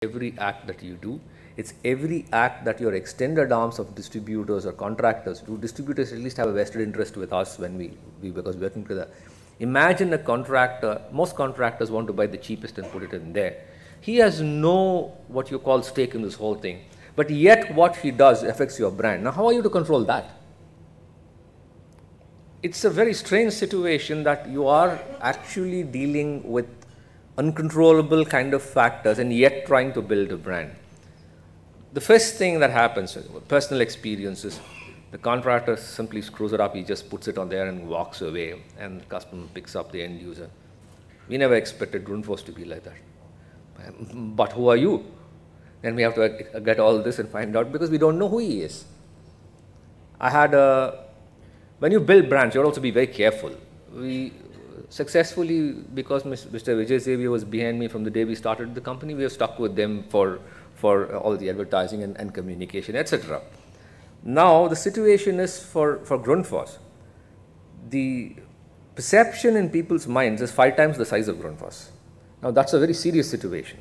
every act that you do. It's every act that your extended arms of distributors or contractors do. Distributors at least have a vested interest with us when because we're working together. Imagine a contractor, most contractors want to buy the cheapest and put it in there. He has no, what you call, stake in this whole thing. But yet what he does affects your brand. Now, how are you to control that? It's a very strange situation that you are actually dealing with uncontrollable kind of factors and yet trying to build a brand. The first thing that happens, personal experiences, the contractor simply screws it up, he just puts it on there and walks away, and the customer picks up the end user. We never expected Grundfos to be like that. But who are you? Then we have to get all this and find out, because we don't know who he is. When you build brands, you have to also be very careful. We successfully, because Mr. Vijay Xavier was behind me from the day we started the company, we have stuck with them for all the advertising and communication, etc. Now, the situation is for Grundfos. The perception in people's minds is 5 times the size of Grundfos. Now, that's a very serious situation.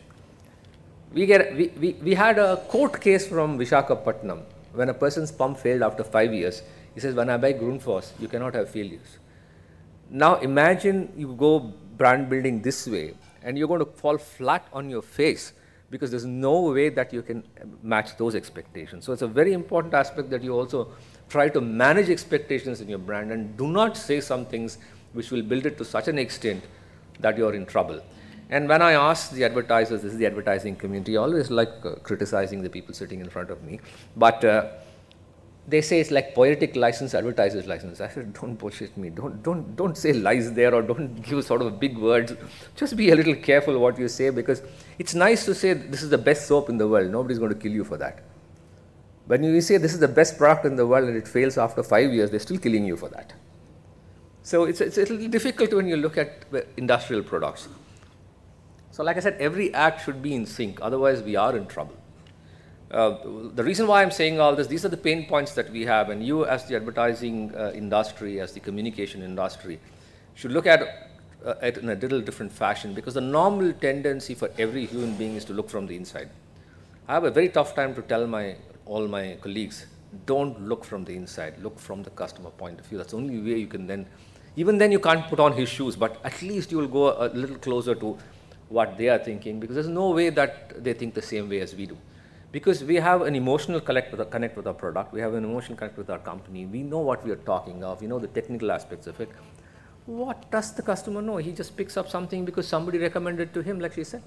We had a court case from Visakhapatnam when a person's pump failed after 5 years. He says, when I buy Grundfos, you cannot have failures. Now, imagine you go brand building this way and you're going to fall flat on your face because there's no way that you can match those expectations. So, it's a very important aspect that you also try to manage expectations in your brand and do not say some things which will build it to such an extent that you're in trouble. And when I ask the advertisers, this is the advertising community, I always like criticizing the people sitting in front of me, but they say it's like poetic license, advertiser's license. I said, don't bullshit me. Don't say lies there, or don't give sort of big words. Just be a little careful what you say, because it's nice to say this is the best soap in the world. Nobody's going to kill you for that. When you say this is the best product in the world and it fails after 5 years, they're still killing you for that. So it's a little difficult when you look at industrial products. So like I said, every act should be in sync. Otherwise, we are in trouble. The reason why I'm saying all this, these are the pain points that we have, and you as the advertising industry, as the communication industry, should look at it in a little different fashion, because the normal tendency for every human being is to look from the inside. I have a very tough time to tell all my colleagues, don't look from the inside, look from the customer point of view. That's the only way you can then, even then you can't put on his shoes, but at least you will go a little closer to what they are thinking, because there's no way that they think the same way as we do. Because we have an emotional connect with our product, we have an emotional connect with our company, we know what we are talking of, we know the technical aspects of it. What does the customer know? He just picks up something because somebody recommended to him, like she said.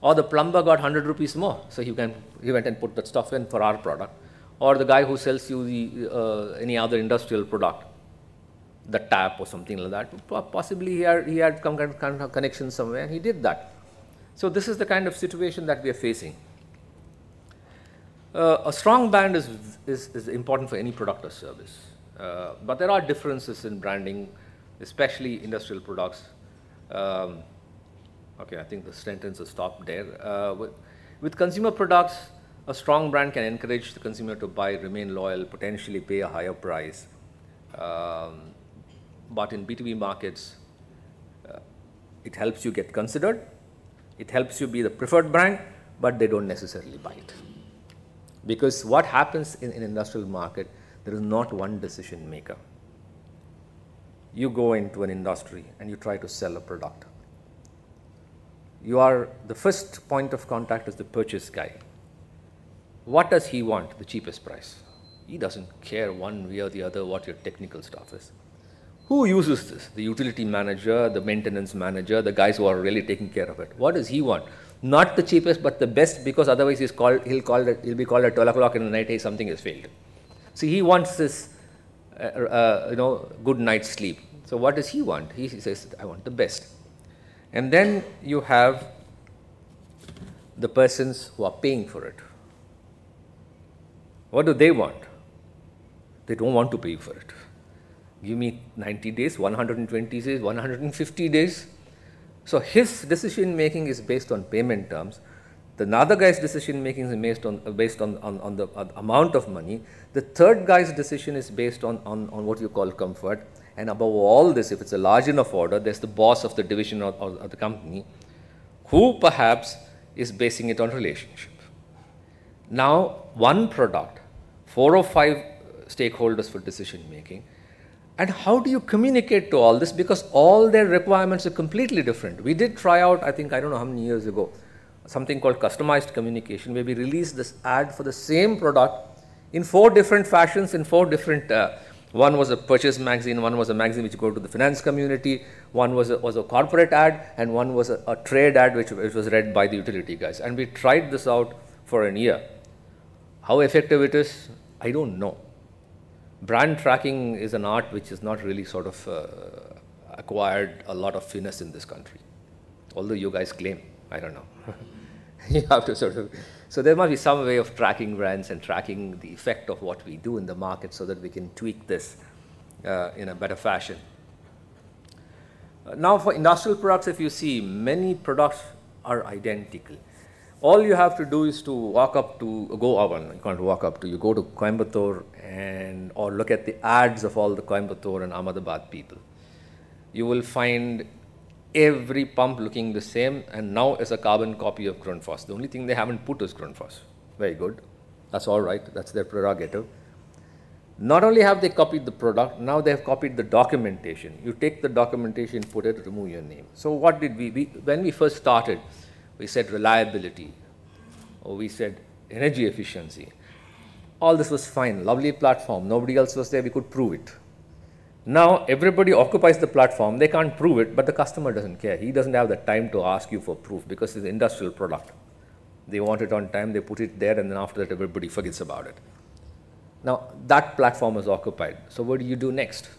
Or the plumber got 100 rupees more, so he went and put that stuff in for our product. Or the guy who sells you any other industrial product, the tap or something like that, possibly he had some kind of connection somewhere and he did that. So this is the kind of situation that we are facing. A strong brand is important for any product or service, but there are differences in branding, especially industrial products. Okay, I think the sentence has stopped there. With consumer products, a strong brand can encourage the consumer to buy, remain loyal, potentially pay a higher price. But in B2B markets, it helps you get considered, it helps you be the preferred brand, but they don't necessarily buy it. Because what happens in an industrial market, there is not one decision maker. You go into an industry and you try to sell a product. The first point of contact is the purchase guy. What does he want? The cheapest price. He doesn't care one way or the other what your technical stuff is. Who uses this? The utility manager, the maintenance manager, the guys who are really taking care of it. What does he want? Not the cheapest, but the best, because otherwise he'll be called at 12 o'clock in the night, hey, something has failed. See, he wants this, good night's sleep. So what does he want? He says, I want the best. And then you have the persons who are paying for it. What do they want? They don't want to pay for it. Give me 90 days, 120 days, 150 days. So his decision making is based on payment terms. The other guy's decision making is based on the amount of money. The third guy's decision is based on what you call comfort. And above all this, if it's a large enough order, there's the boss of the division or the company, who perhaps is basing it on relationship. Now, one product, 4 or 5 stakeholders for decision making, and how do you communicate to all this? Because all their requirements are completely different. We did try out, I think, I don't know how many years ago, something called customized communication, where we released this ad for the same product in 4 different fashions, in 4 different, one was a purchase magazine, one was a magazine which go to the finance community, one was a corporate ad, and one was a trade ad which was read by the utility guys. And we tried this out for a year. How effective it is, I don't know. Brand tracking is an art which is not really sort of acquired a lot of finesse in this country, although you guys claim, I don't know. You have to sort of, so there must be some way of tracking brands and tracking the effect of what we do in the market so that we can tweak this in a better fashion. Now for industrial products, if you see, many products are identical. All you have to do is to walk up to, you can't walk up to, you go to Coimbatore and, or look at the ads of all the Coimbatore and Ahmedabad people. You will find every pump looking the same, and now is a carbon copy of Grundfos. The only thing they haven't put is Grundfos. Very good. That's all right. That's their prerogative. Not only have they copied the product, now they have copied the documentation. You take the documentation, put it, remove your name. So what did we when we first started, we said reliability, or we said energy efficiency. All this was fine, lovely platform. Nobody else was there, we could prove it. Now everybody occupies the platform, they can't prove it, but the customer doesn't care. He doesn't have the time to ask you for proof because it's an industrial product. They want it on time, they put it there, and then after that everybody forgets about it. Now that platform is occupied. So what do you do next?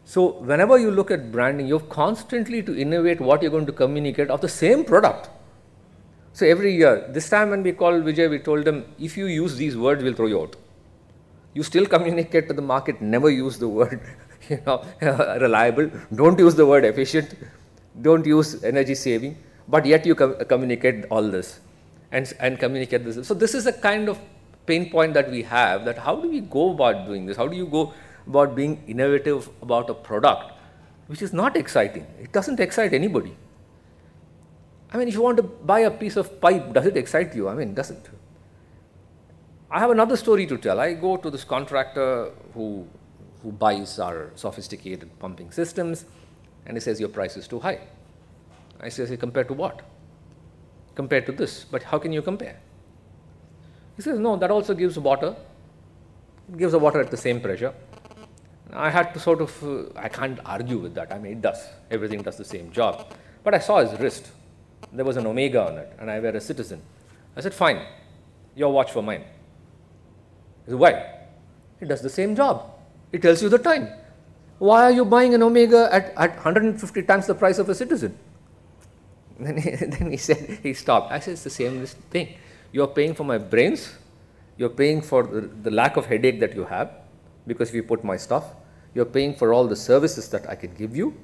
So whenever you look at branding, you have constantly to innovate what you're going to communicate of the same product. So every year, this time when we called Vijay, we told him, if you use these words, we'll throw you out. You still communicate to the market, never use the word reliable, don't use the word efficient, don't use energy saving, but yet you communicate all this and communicate this. So this is a kind of pain point that we have, that how do we go about doing this? How do you go about being innovative about a product which is not exciting? It doesn't excite anybody. I mean, if you want to buy a piece of pipe, does it excite you? I mean, it doesn't. I have another story to tell. I go to this contractor who buys our sophisticated pumping systems, and he says, your price is too high. I say, compared to what? Compared to this. But how can you compare? He says, no, that also gives water. It gives the water at the same pressure. I had to sort of, I can't argue with that. I mean, it does. Everything does the same job. But I saw his wrist. There was an omega on it, and I were a citizen. I said, fine, your watch for mine. He said, why? It does the same job. It tells you the time. Why are you buying an omega at 150 times the price of a citizen? Then he said, he stopped. I said, it's the same thing. You're paying for my brains. You're paying for the lack of headache that you have because we put my stuff. You're paying for all the services that I can give you.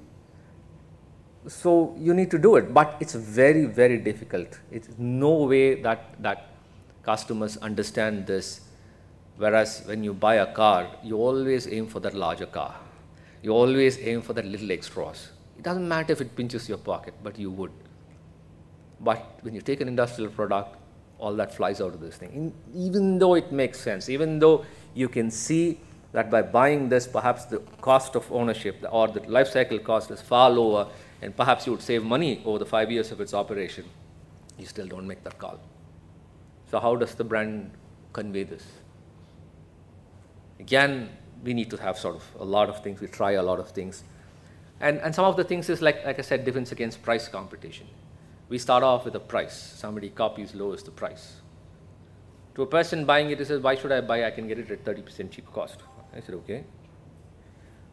So you need to do it. But it's very, very difficult. It's no way that customers understand this. Whereas when you buy a car, you always aim for that larger car. You always aim for that little extras. It doesn't matter if it pinches your pocket, but you would. But when you take an industrial product, all that flies out of this thing. Even though it makes sense, even though you can see that by buying this, perhaps the cost of ownership or the life cycle cost is far lower, and perhaps you would save money over the 5 years of its operation, you still don't make that call. So how does the brand convey this? Again, we need to have sort of a lot of things. We try a lot of things. And some of the things is, like I said, defense against price competition. We start off with a price. Somebody copies, lowers the price. To a person buying it, he says, why should I buy? I can get it at 30% cheap cost. I said, okay.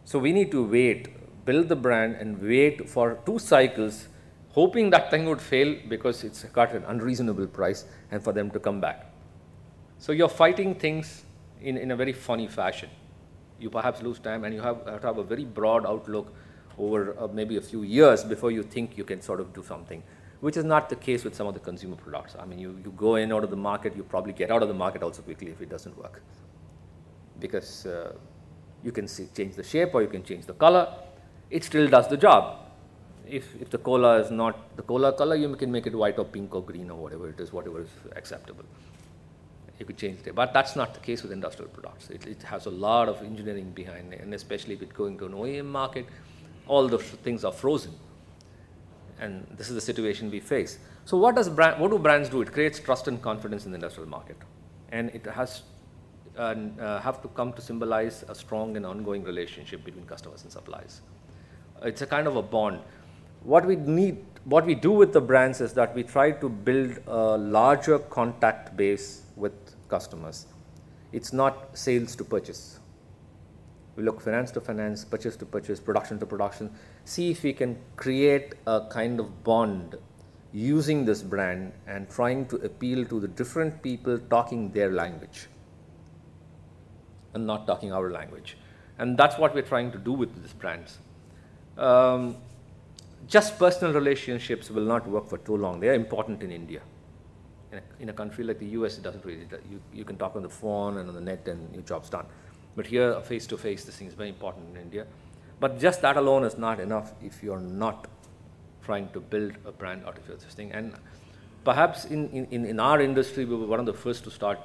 So we need to wait, build the brand, and wait for 2 cycles, hoping that thing would fail because it's got an unreasonable price, and for them to come back. So you're fighting things in a very funny fashion. You perhaps lose time, and you have to have a very broad outlook over maybe a few years before you think you can sort of do something, which is not the case with some of the consumer products. I mean, you go in, out of the market, you probably get out of the market also quickly if it doesn't work. Because you can change the shape or you can change the color. It still does the job. if the cola is not the cola color, you can make it white or pink or green or whatever it is, whatever is acceptable. You could change it. But that's not the case with industrial products. It has a lot of engineering behind it, and especially if it's going to an OEM market, all those things are frozen. And this is the situation we face. So what do brands do? It creates trust and confidence in the industrial market. And it has have to come to symbolize a strong and ongoing relationship between customers and suppliers. It's a kind of a bond. What we do with the brands is that we try to build a larger contact base with customers. It's not sales to purchase. We look finance to finance, purchase to purchase, production to production. See if we can create a kind of bond using this brand and trying to appeal to the different people talking their language and not talking our language. And that's what we're trying to do with these brands. Just personal relationships will not work for too long. They are important in India. In a country like the US, it doesn't really. You can talk on the phone and on the net and your job's done. But here, face-to-face, this thing is very important in India. But just that alone is not enough if you're not trying to build a brand out of this thing. And perhaps in our industry, we were one of the first to start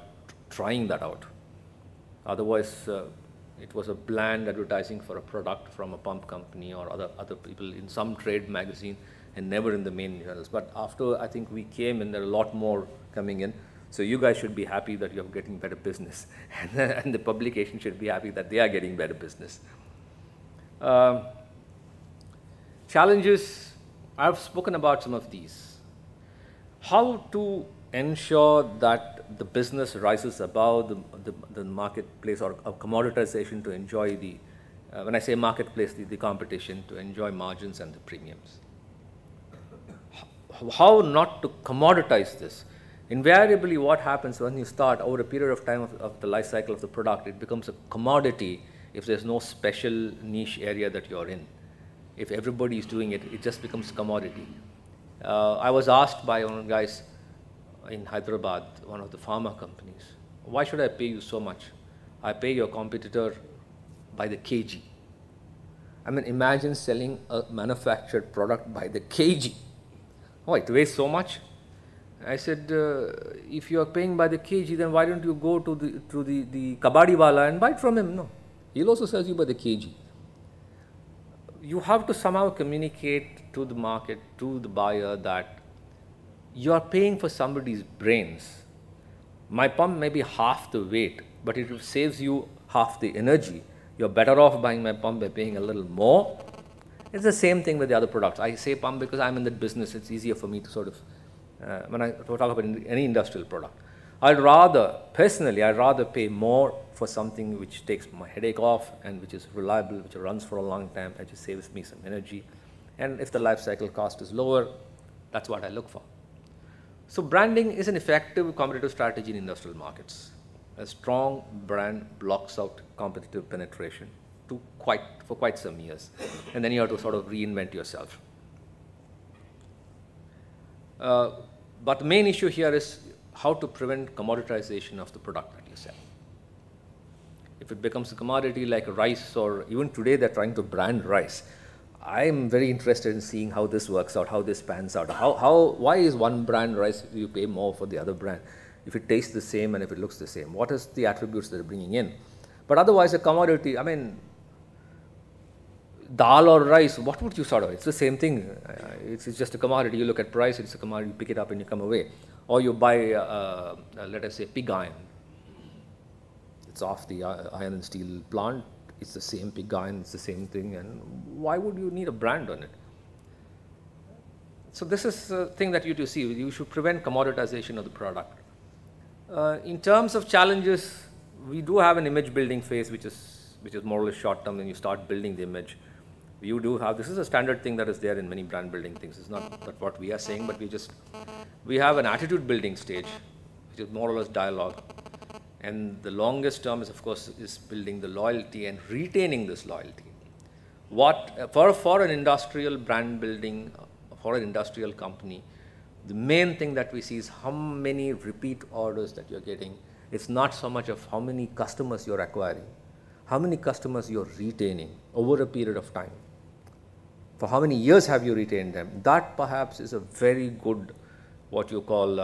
trying that out. Otherwise, it was a bland advertising for a product from a pump company or other people in some trade magazine and never in the main journals. But after I think we came in, there are a lot more coming in. So you guys should be happy that you're getting better business. And the publication should be happy that they are getting better business. Challenges, I've spoken about some of these. How to ensure that the business rises above the marketplace or commoditization to enjoy the, when I say marketplace, the competition, to enjoy margins and the premiums. How not to commoditize this? Invariably, what happens when you start over a period of time of the life cycle of the product, it becomes a commodity if there's no special niche area that you're in. If everybody is doing it, it just becomes commodity. I was asked by one of the guys in Hyderabad, one of the pharma companies, why should I pay you so much? I pay your competitor by the kg. I mean, imagine selling a manufactured product by the kg. Oh, it weighs so much? I said, if you are paying by the kg, then why don't you go to the kabadi wala and buy it from him? No, he'll also sell you by the kg. You have to somehow communicate to the market, to the buyer, that you are paying for somebody's brains. My pump may be half the weight, but it saves you half the energy. You're better off buying my pump by paying a little more. It's the same thing with the other products. I say pump because I'm in that business. It's easier for me to sort of, when I talk about any industrial product. Personally, I'd rather pay more for something which takes my headache off and which is reliable, which runs for a long time, and just saves me some energy. And if the life cycle cost is lower, that's what I look for. So branding is an effective competitive strategy in industrial markets. A strong brand blocks out competitive penetration for quite some years. And then you have to sort of reinvent yourself. But the main issue here is how to prevent commoditization of the product that you sell. If it becomes a commodity like rice, or even today they're trying to brand rice, I'm very interested in seeing how this works out, how this pans out. Why is one brand rice you pay more for the other brand if it tastes the same and if it looks the same? What is the attributes they're bringing in? But otherwise, a commodity, I mean, dal or rice, what would you sort of? It's the same thing. It's just a commodity. You look at price, it's a commodity, you pick it up and you come away. Or you buy, let us say, pig iron. It's off the iron and steel plant. It's the same pig iron, it's the same thing. And why would you need a brand on it? So this is a thing that you see. You should prevent commoditization of the product. In terms of challenges, we do have an image building phase, which is more or less short term when you start building the image. You do have, this is a standard thing that is there in many brand building things. It's not what we are saying, but we have an attitude building stage, which is more or less dialogue. And the longest term is, of course, is building the loyalty and retaining this loyalty. For an industrial brand building, for an industrial company, the main thing that we see is how many repeat orders that you're getting. It's not so much of how many customers you're acquiring, how many customers you're retaining over a period of time. For how many years have you retained them? That perhaps is a very good, what you call